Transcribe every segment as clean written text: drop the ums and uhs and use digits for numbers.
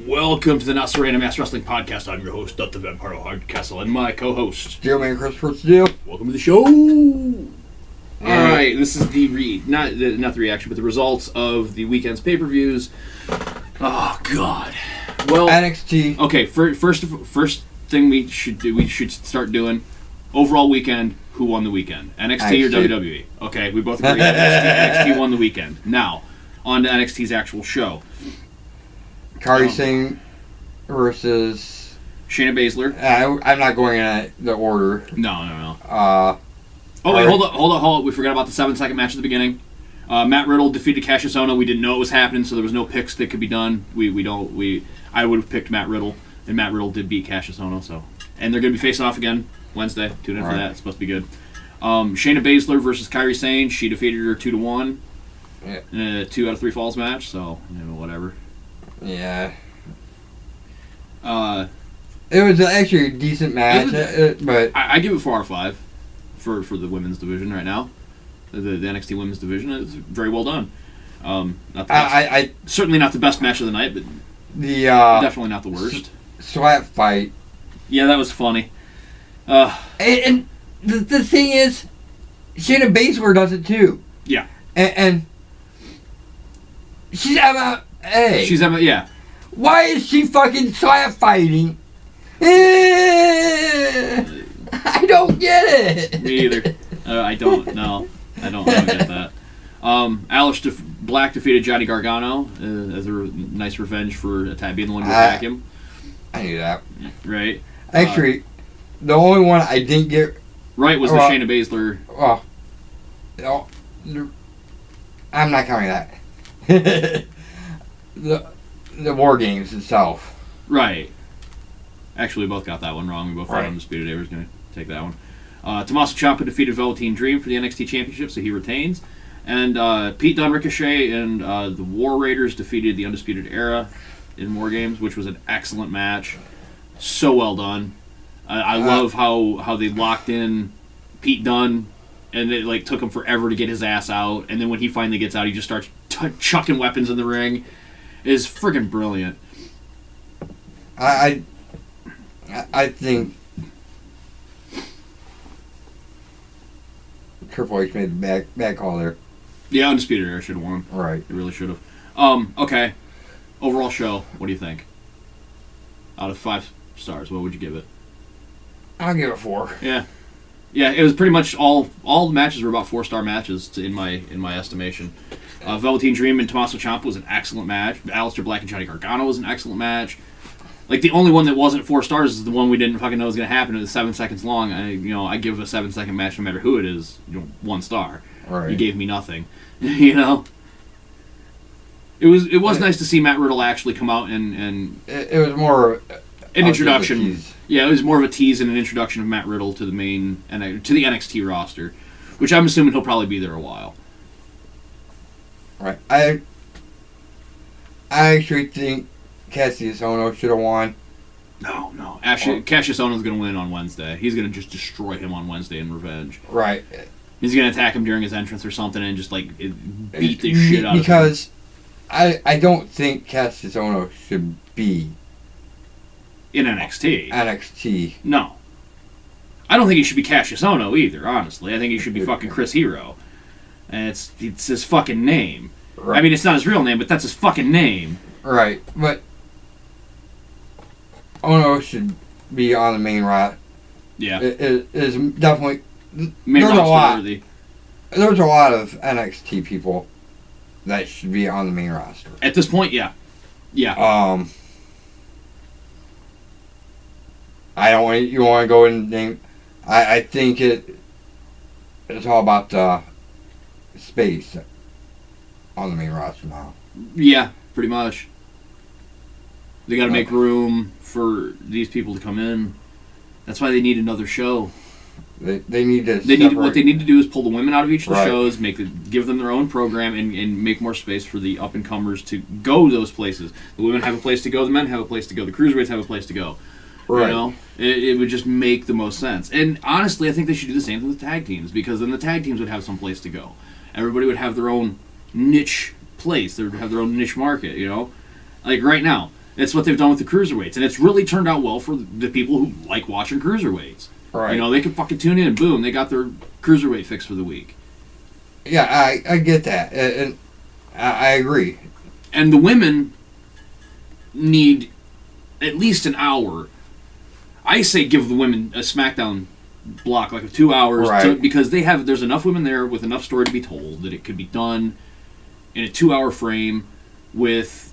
Welcome to the Not So Random Ass Wrestling Podcast. I'm your host, Dutta Vampiro Hardcastle, and my co-host, Steelman Christopher Steele. Welcome to the show. Alright, this is not the reaction, but the results of the weekend's pay-per-views. Oh, God. Well, NXT. Okay, first thing we should start doing, overall weekend, who won the weekend? NXT or WWE? Okay, we both agree NXT won the weekend. Now, on to NXT's actual show. Kairi Singh versus Shayna Baszler. I'm not going in the order. No. Oh wait, hold up. We forgot about the 7-second match at the beginning. Matt Riddle defeated Cassius Ohno. We didn't know it was happening, so there was no picks that could be done. I would have picked Matt Riddle, and Matt Riddle did beat Cassius Ohno. So, and they're going to be facing off again Wednesday. Tune in for that. It's supposed to be good. Shayna Baszler versus Kairi Sane. She defeated her 2-1 in a 2 out of 3 falls match. So, whatever. Yeah. It was actually a decent match, but I give it 4 out of 5 for the women's division right now. The NXT women's division is very well done. Not the best, certainly not the best match of the night, but definitely not the worst. Slap fight. Yeah, that was funny. And the thing is, Shayna Baszler does it too. Yeah. And she's MMA. Yeah. Why is she fucking slap fighting? I don't get it. Me either. I don't get that. Aleister Black defeated Johnny Gargano as a nice revenge for being the one to attack him. I knew that. Right. Actually, the only one I didn't get right was the Shayna Baszler. I'm not counting that. The War Games itself. Right. Actually, we both got that one wrong. We both thought Undisputed Era was going to take that one. Tommaso Ciampa defeated Velveteen Dream for the NXT Championship, so he retains. And Pete Dunne, Ricochet, and the War Raiders defeated the Undisputed Era in War Games, which was an excellent match. So well done. I love how they locked in Pete Dunne, and it took him forever to get his ass out. And then when he finally gets out, he just starts chucking weapons in the ring. It is friggin' brilliant. I think Triple H made the bad call there. Yeah, Undisputed Era should have won. Right. It really should have. Okay. Overall show, what do you think? Out of 5 stars, what would you give it? I'll give it 4. Yeah. Yeah, it was pretty much all the matches were about 4-star matches in my estimation. Velveteen Dream and Tommaso Ciampa was an excellent match. Aleister Black and Johnny Gargano was an excellent match. The only one that wasn't 4 stars is the one we didn't fucking know was going to happen. It was 7 seconds long. I give a 7-second match no matter who it is, 1 star. Right. You gave me nothing. It was nice to see Matt Riddle actually come out and it was more an introduction. Yeah, it was more of a tease and an introduction of Matt Riddle to the main to the NXT roster, which I'm assuming he'll probably be there a while. Right. I actually think Cassius Ohno should have won. No. Actually, Cassius Ohno's going to win on Wednesday. He's going to just destroy him on Wednesday in revenge. Right. He's going to attack him during his entrance or something and just beat the shit out of him. Because I don't think Cassius Ohno should be in NXT. NXT. No. I don't think he should be Cassius Ohno either, honestly. I think he should be fucking Chris Hero. And it's his fucking name. Right. I mean, it's not his real name, but that's his fucking name. Right, but Ohno should be on the main roster. Yeah. It is definitely... Main roster worthy. There's a lot of NXT people that should be on the main roster. At this point, yeah. Yeah. I don't want you want to go and name... I think it's all about the space on the main roster now. Yeah, pretty much. They got to make room for these people to come in. That's why they need another show. They need to. What they need to do is pull the women out of each of the shows, give them their own program, and make more space for the up and comers to go those places. The women have a place to go. The men have a place to go. The cruiserweights have a place to go. Right. It would just make the most sense. And honestly, I think they should do the same thing with tag teams, because then the tag teams would have some place to go. Everybody would have their own niche place. They would have their own niche market. Like right now, It's what they've done with the cruiserweights, and it's really turned out well for the people who like watching cruiserweights. Right. You know, they can fucking tune in and boom, they got their cruiserweight fix for the week. Yeah, I get that, and I agree. And the women need at least an hour. I say give the women a SmackDown block, like of 2 hours, right. because there's enough women there with enough story to be told that it could be done in a 2-hour frame with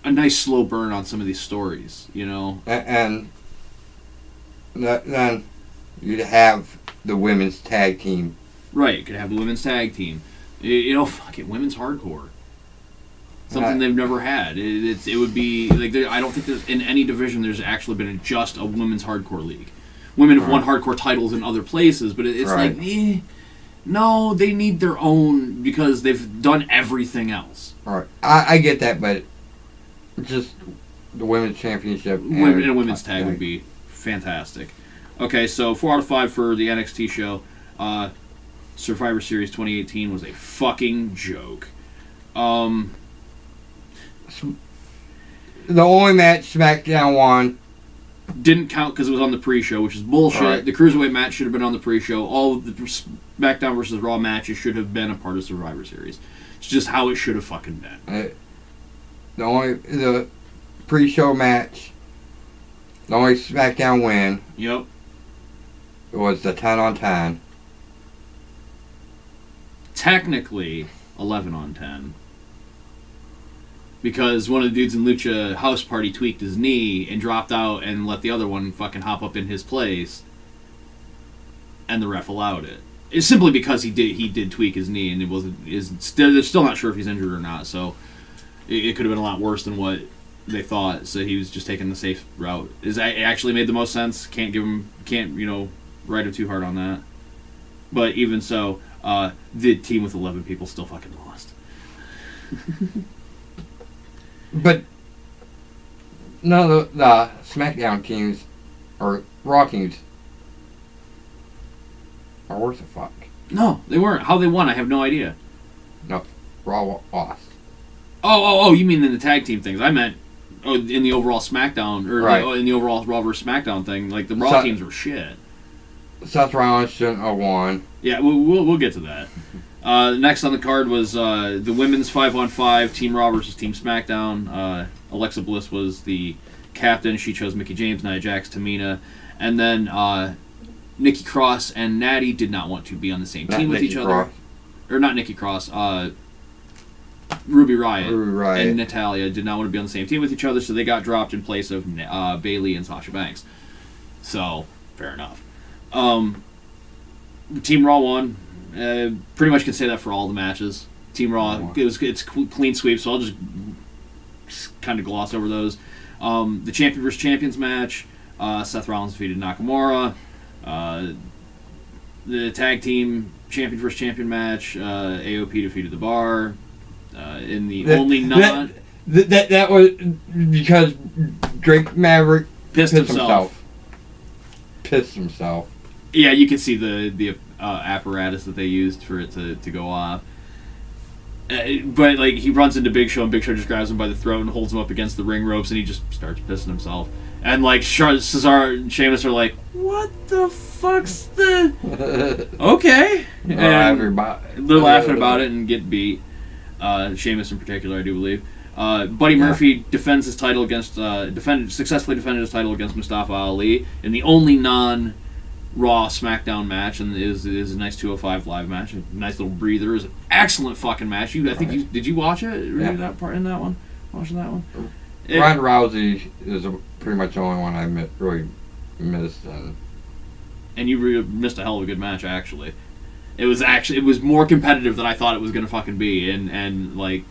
a nice slow burn on some of these stories, you know. And then you'd have the women's tag team. Right, you could have the women's tag team. You know, fuck it, women's hardcore. Something they've never had. It would be like I don't think there's in any division there's actually been just a women's hardcore league. Women have won hardcore titles in other places, but it's like, no, they need their own because they've done everything else. All right, I get that, but just the women's championship and a women's tag would be fantastic. Okay, so 4 out of 5 for the NXT show. Survivor Series 2018 was a fucking joke. The only match SmackDown won didn't count because it was on the pre-show, which is bullshit. Right. The Cruiserweight match should have been on the pre-show. All of the SmackDown versus Raw matches should have been a part of Survivor Series. It's just how it should have fucking been. The pre-show match, the only SmackDown win. Yep. Was the 10 on 10. Technically, 11 on 10. Because one of the dudes in Lucha House Party tweaked his knee and dropped out and let the other one fucking hop up in his place. And the ref allowed it. It's simply because he did tweak his knee and they're still not sure if he's injured or not. So it could have been a lot worse than what they thought. So he was just taking the safe route. It actually made the most sense. Can't ride him too hard on that. But even so, the team with 11 people still fucking lost. But none of the SmackDown teams or Raw teams are worth a fuck. No, they weren't. How they won, I have no idea. No, Raw lost. Oh, you mean in the tag team things. I meant in the overall SmackDown, or right. In the overall Raw vs. SmackDown thing. Like, the Raw teams were shit. Seth Rollins shouldn't have won. Yeah, we'll get to that. Next on the card was the women's 5-on-5, Team Raw versus Team SmackDown. Alexa Bliss was the captain. She chose Mickie James, Nia Jax, Tamina. And then Nikki Cross and Natty did not want to be on the same team with each other. Or not Nikki Cross. Ruby Riott and Natalya did not want to be on the same team with each other, so they got dropped in place of Bayley and Sasha Banks. So, fair enough. Team Raw won. Pretty much can say that for all the matches. Team Raw, it's clean sweep, so I'll just kind of gloss over those. The Champion vs. Champions match, Seth Rollins defeated Nakamura. The Tag Team Champion vs. Champion match, AOP defeated The Bar. In the only non... That was because Drake Maverick pissed himself. Yeah, you can see the apparatus that they used for it to go off. But like he runs into Big Show and Big Show just grabs him by the throat and holds him up against the ring ropes and he just starts pissing himself. And like Cesaro and Sheamus are like, what the fuck's the... Okay. And they're laughing about it and get beat. Sheamus in particular, I do believe. Buddy Murphy defends his title against successfully defended his title against Mustafa Ali in the only non-Raw SmackDown match, and is a nice 205 live match, a nice little breather. It was an excellent fucking match. Did you watch it? Yeah. That part in that one? Watching that one? Ronda Rousey is pretty much the only one I really missed. And you missed a hell of a good match, actually. It was more competitive than I thought it was going to fucking be, and like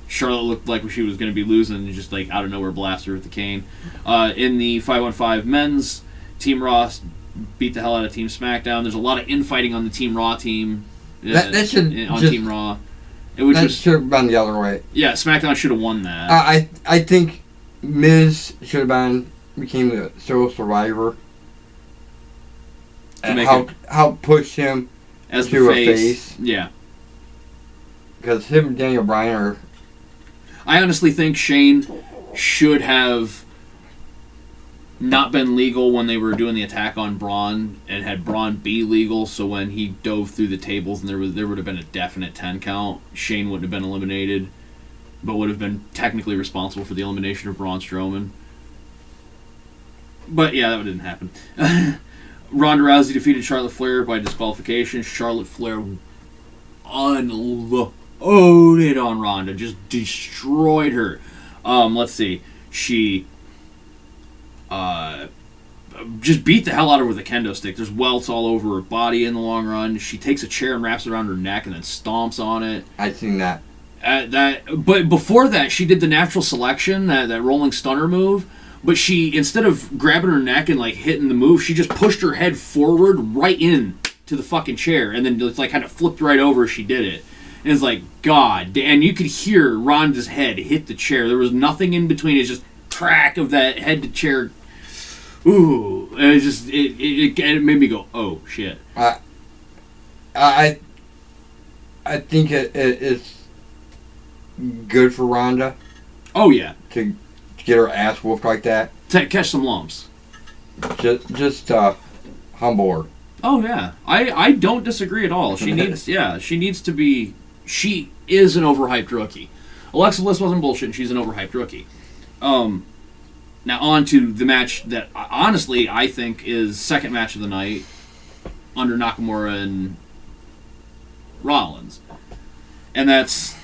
Charlotte looked like she was going to be losing, and just like out of nowhere blast her with the cane. In the 5-on-5 men's, Team Raw beat the hell out of Team SmackDown. There's a lot of infighting on the Team Raw team. Team Raw. That should have been the other way. Yeah, SmackDown should have won that. I think Miz should have became the sole survivor. And help push him as to the face. Yeah. Because him and Daniel Bryan are... I honestly think Shane should have not been legal when they were doing the attack on Braun, and had Braun be legal, so when he dove through the tables and there would have been a definite 10 count, Shane wouldn't have been eliminated, but would have been technically responsible for the elimination of Braun Strowman. But yeah, that didn't happen. Ronda Rousey defeated Charlotte Flair by disqualification. Charlotte Flair unloaded on Ronda, just destroyed her. Let's see. She just beat the hell out of her with a kendo stick. There's welts all over her body in the long run. She takes a chair and wraps it around her neck and then stomps on it. I've seen that. But before that, she did the natural selection, that rolling stunner move. But she, instead of grabbing her neck and like hitting the move, she just pushed her head forward right in to the fucking chair, and then just like kind of flipped right over as she did it. And it's like, God, and you could hear Ronda's head hit the chair. There was nothing in between. It's just crack of that head to chair. Ooh, and it made me go, oh shit. I think it's good for Ronda. Oh yeah. To get her ass whooped like that. Catch some lumps. Just humble her. Oh yeah, I don't disagree at all. She needs to be. She is an overhyped rookie. Alexa Bliss wasn't bullshit. She's an overhyped rookie. Now on to the match that honestly I think is second match of the night under Nakamura and Rollins, and that's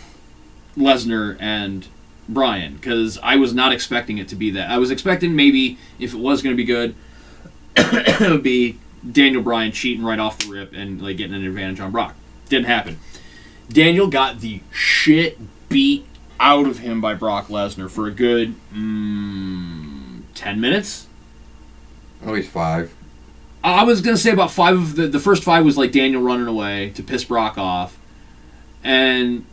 Lesnar and Bryan, because I was not expecting it to be that. I was expecting maybe if it was going to be good, it would be Daniel Bryan cheating right off the rip and like getting an advantage on Brock. Didn't happen. Daniel got the shit beat out of him by Brock Lesnar for a good 10 minutes. At least 5. I was going to say about 5 of the first 5 was like Daniel running away to piss Brock off. And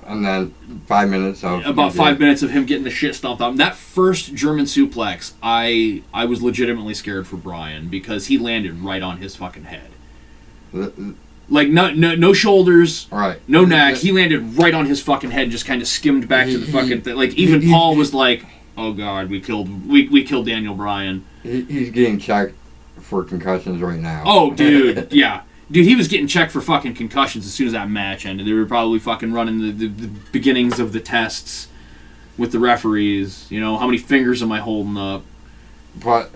then 5 minutes of... About 5 minutes of him getting the shit stomped out. That first German suplex, I was legitimately scared for Bryan because he landed right on his fucking head. Like, no shoulders, right. No neck. He landed right on his fucking head and just kind of skimmed back to the fucking thing. Like, even Paul was like, oh God, we killed Daniel Bryan. He's getting checked for concussions right now. Oh, dude, yeah. Dude, he was getting checked for fucking concussions as soon as that match ended. They were probably fucking running the beginnings of the tests with the referees. You know, how many fingers am I holding up? But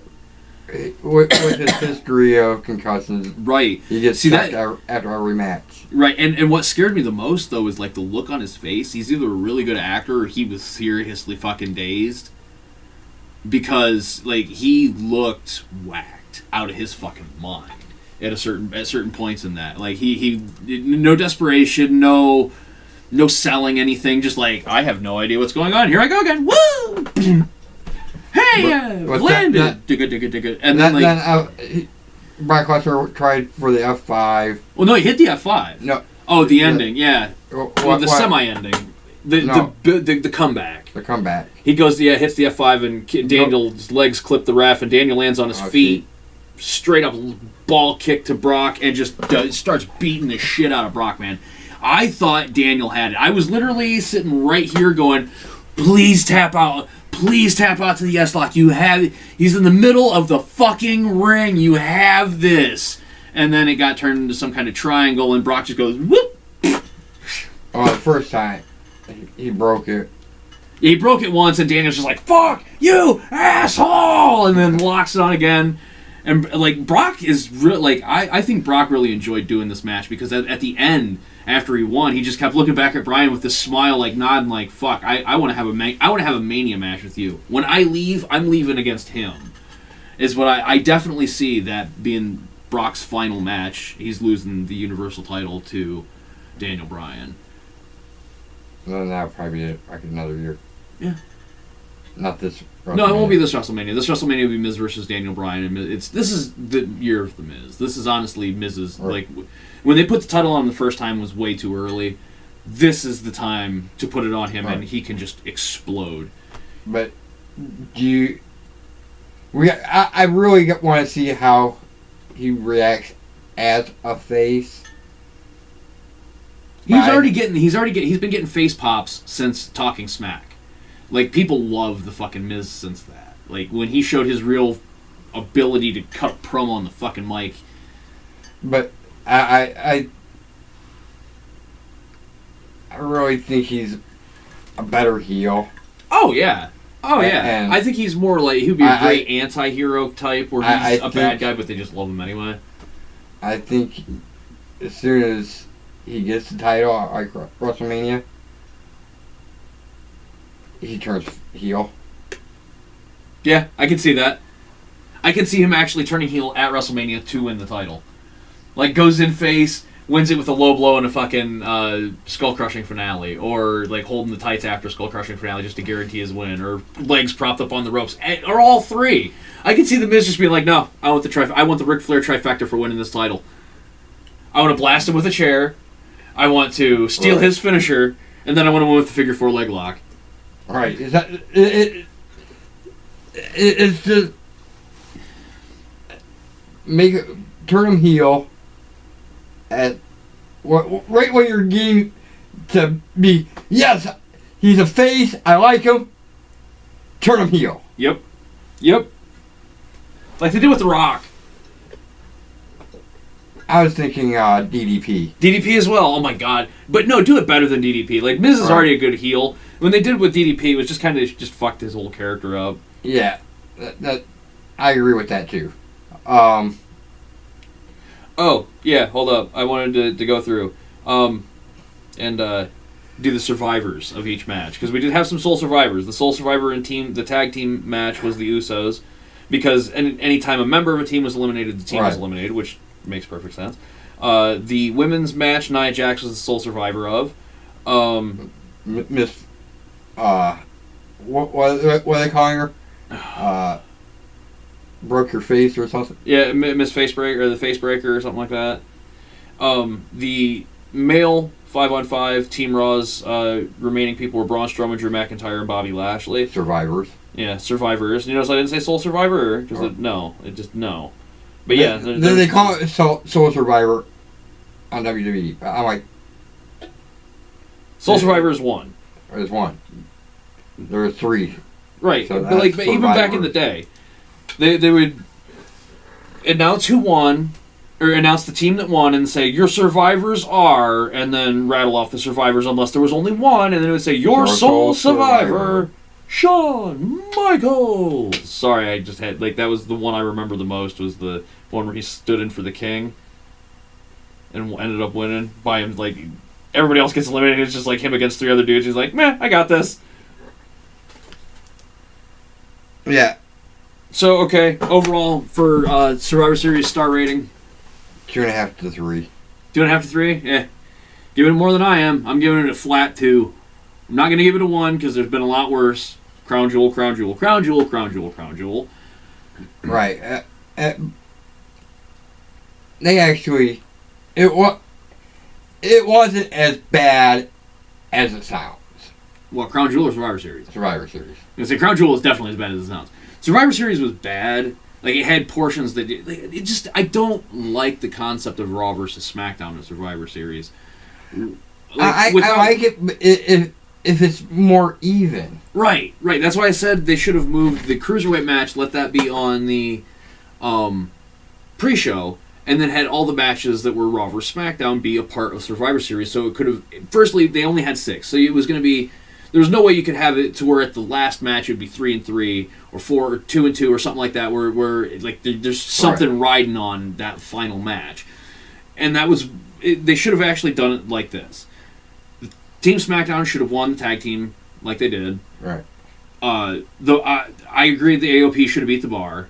with his history of concussions, right, he gets checked after every match. Right, and what scared me the most, though, is like the look on his face. He's either a really good actor or he was seriously fucking dazed. Because, like, he looked whacked out of his fucking mind. At certain points in that, like he no desperation, no selling anything, just like I have no idea what's going on. Here I go again. Woo! Hey, landed. Digga. And then Brock Lesnar tried for the F5. Well, no, he hit the F5. No. Oh, the ending, yeah. Well, the semi-ending, the comeback. The comeback. He goes, hits the F5, and Daniel's legs clip the ref, and Daniel lands on his feet. Straight up ball kick to Brock and just starts beating the shit out of Brock, man. I thought Daniel had it. I was literally sitting right here going, please tap out. Please tap out to the S-Lock. You have it. He's in the middle of the fucking ring. You have this. And then it got turned into some kind of triangle and Brock just goes, whoop. Oh, the first time he broke it. He broke it once and Daniel's just like, fuck you, asshole! And then locks it on again. And, like, Brock is really, like, I think Brock really enjoyed doing this match because at the end, after he won, he just kept looking back at Bryan with this smile, like, nodding, like, fuck, I want to have a Mania match with you. When I leave, I'm leaving against him. Is what I definitely see that being Brock's final match. He's losing the Universal title to Daniel Bryan. Then that'll probably be like another year. Yeah. Not this. No, it won't be this WrestleMania. This WrestleMania will be Miz versus Daniel Bryan, and this is the year of the Miz. This is honestly Miz's like when they put the title on the first time was way too early. This is the time to put it on him, and he can just explode. But I really want to see how he reacts as a face. He's been getting face pops since Talking Smack. Like, people love the fucking Miz since that. Like, when he showed his real ability to cut a promo on the fucking mic. But I really think he's a better heel. Oh, yeah. Oh, yeah. And I think he's more like, he'd be a great anti-hero type where he's a bad guy, but they just love him anyway. I think as soon as he gets the title at like WrestleMania, he turns heel. Yeah, I can see that. I can see him actually turning heel at WrestleMania to win the title. Like, goes in face, wins it with a low blow and a fucking skull-crushing finale. Or, like, holding the tights after skull-crushing finale just to guarantee his win. Or legs propped up on the ropes. Or all three. I can see the Miz just being like, no, I want the Ric Flair trifecta for winning this title. I want to blast him with a chair. I want to steal his finisher. And then I want to win with the figure 4 leg lock. Right. Is that... It's just... Turn him heel at right when you're getting to be, yes, he's a face, I like him, turn him heel. Yep. Like they did with The Rock. I was thinking DDP. DDP as well, oh my god. But no, do it better than DDP. Like, Miz is already a good heel. When they did it with DDP, it was just kind of just fucked his whole character up. Yeah, that I agree with that too. Oh, yeah, hold up. I wanted to go through and do the survivors of each match. Because we did have some sole survivors. The sole survivor in the tag team match was the Usos. Because any time a member of a team was eliminated, the team was eliminated, which makes perfect sense. The women's match, Nia Jax was the sole survivor of. Miss... what are they calling her? Broke your face or something? Yeah, Miss Facebreaker, or the Facebreaker or something like that. The male 5-on-5 Team Raw's remaining people were Braun Strowman, Drew McIntyre, and Bobby Lashley. Survivors. Yeah, survivors. You notice I didn't say Soul Survivor? Because no. But yeah. They call it Soul Survivor on WWE. I'm like... Soul Survivor is one. There's one. There are three. Right, So but even back in the day, they would announce who won, or announce the team that won, and say, your survivors are, and then rattle off the survivors unless there was only one, and then it would say, your sole survivor, Shawn Michaels. Sorry, I just had, that was the one I remember the most, was the one where he stood in for the King, and ended up winning by him, everybody else gets eliminated, it's just him against three other dudes, he's like, meh, I got this. Yeah. So, okay, overall, for Survivor Series star rating? 2.5 to 3. 2.5 to 3? Yeah. Giving it more than I am. I'm giving it a flat 2. I'm not going to give it a 1 because there's been a lot worse. Crown Jewel, Crown Jewel, Crown Jewel, Crown Jewel, Crown Jewel. Right. They actually... It wasn't as bad as it sounds. Well, Crown Jewel or Survivor Series? Survivor Series. I was going to say, Crown Jewel is definitely as bad as it sounds. Survivor Series was bad. It had portions that... I don't like the concept of Raw versus SmackDown in Survivor Series. I like it if it's more even. Right. That's why I said they should have moved the Cruiserweight match, let that be on the pre-show, and then had all the matches that were Raw versus SmackDown be a part of Survivor Series. So it could have... Firstly, they only had 6. So it was going to be... There's no way you could have it to where at the last match it would be 3-3 or 4 or 2-2 or something like that, where there's something riding on that final match. And that was... They should have actually done it like this. Team SmackDown should have won the tag team like they did. Right. Though I agree the AOP should have beat the Bar.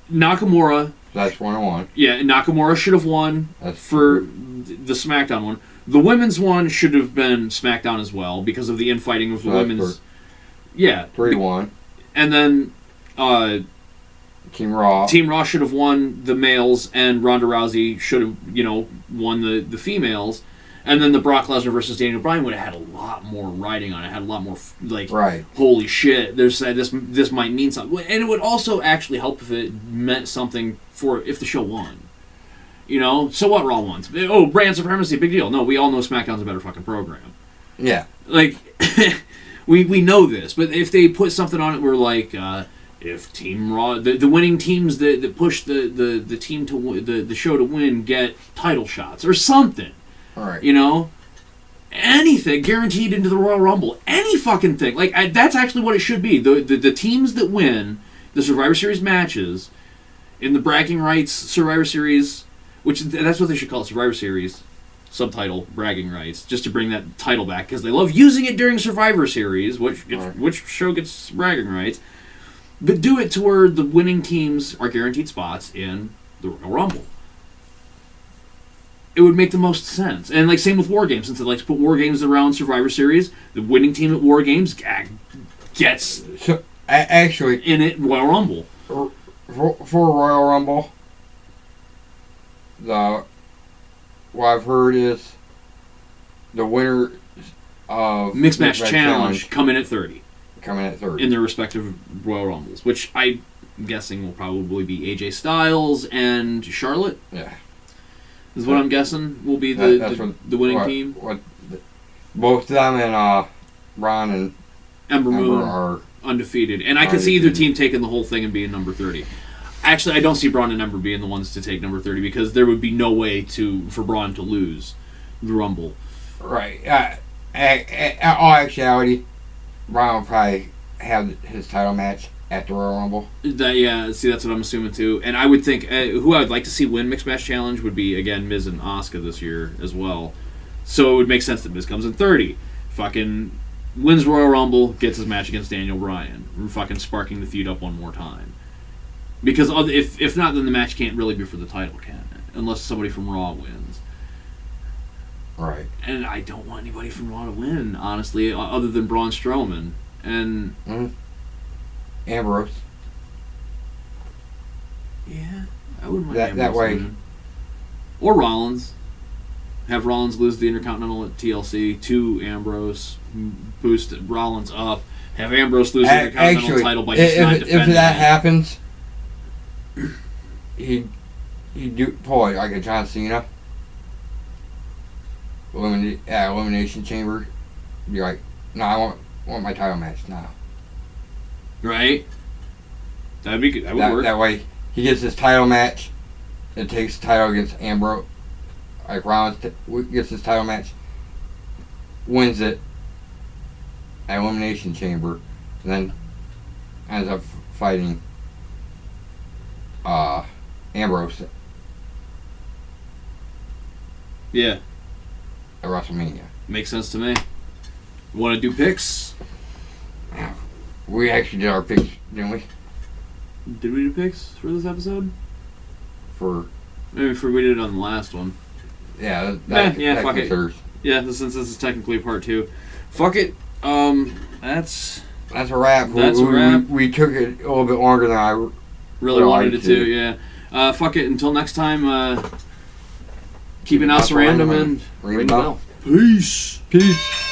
Nakamura... That's 1-1. Yeah, Nakamura should have won for the SmackDown one. The women's one should have been SmackDown as well because of the infighting of the women's. Yeah. 3-1. And then Team Raw. Team Raw should have won the males, and Ronda Rousey should have, won the females. And then the Brock Lesnar versus Daniel Bryan would have had a lot more riding on it. Had a lot more right. Holy shit! This might mean something, and it would also actually help if it meant something for if the show won. You know, so what Raw wants? Oh, brand supremacy, big deal. No, we all know SmackDown's a better fucking program. Yeah. Like, we know this, but if they put something on it where, like, if Team Raw, the winning teams that push the team to the show to win get title shots or something. All right. You know? Anything guaranteed into the Royal Rumble. Any fucking thing. Like, that's actually what it should be. The teams that win the Survivor Series matches in the bragging rights Survivor Series, which that's what they should call it, Survivor Series, subtitle, bragging rights, just to bring that title back, because they love using it during Survivor Series, which show gets bragging rights. But do it to where the winning teams are guaranteed spots in the Royal Rumble. It would make the most sense. And like same with War Games, since they like to put War Games around Survivor Series, the winning team at War Games gets actually in it Royal Rumble. For Royal Rumble, what I've heard is the winner of Mixed Match Challenge come in at 30. Coming at 30. In their respective Royal Rumbles, which I'm guessing will probably be AJ Styles and Charlotte. Yeah. Is what I'm guessing will be the winning team. Both them and Ron and Ember Moon are undefeated. And I can see either team taking the whole thing and being number 30. Actually, I don't see Braun and Ember being the ones to take number 30 because there would be no way for Braun to lose the Rumble. Right. All actuality, Braun will probably have his title match at the Royal Rumble. That's what I'm assuming too. And I would think who I would like to see win Mixed Match Challenge would be, again, Miz and Asuka this year as well. So it would make sense that Miz comes in 30. Fucking wins Royal Rumble, gets his match against Daniel Bryan. We're fucking sparking the feud up one more time. Because if not, then the match can't really be for the title, can it? Unless somebody from Raw wins. Right. And I don't want anybody from Raw to win, honestly, other than Braun Strowman. And Ambrose. Yeah, I wouldn't mind that Ambrose way. winning. Or Rollins. Have Rollins lose the Intercontinental at TLC to Ambrose. Boost Rollins up. Have Ambrose lose the Intercontinental title by just not defending if that it. happens, he'd do pull it like a John Cena. Elimination Chamber. Be like, no, I want my title match now. Right? That'd be good. That would work. That way, he gets his title match. It takes the title against Ambrose. Like Rollins gets his title match, wins it at Elimination Chamber, and then ends up fighting Ambrose. Yeah. At WrestleMania. Makes sense to me. Want to do picks? We actually did our picks, didn't we? Did we do picks for this episode? Maybe we did it on the last one. Yeah, that fuck considers. it. Yeah, since this is technically part 2. Fuck it. That's a wrap. That's a wrap. We took it a little bit longer than I really wanted it to. Yeah. Fuck it. Until next time. Keep an house random and ring the bell. Peace. Peace.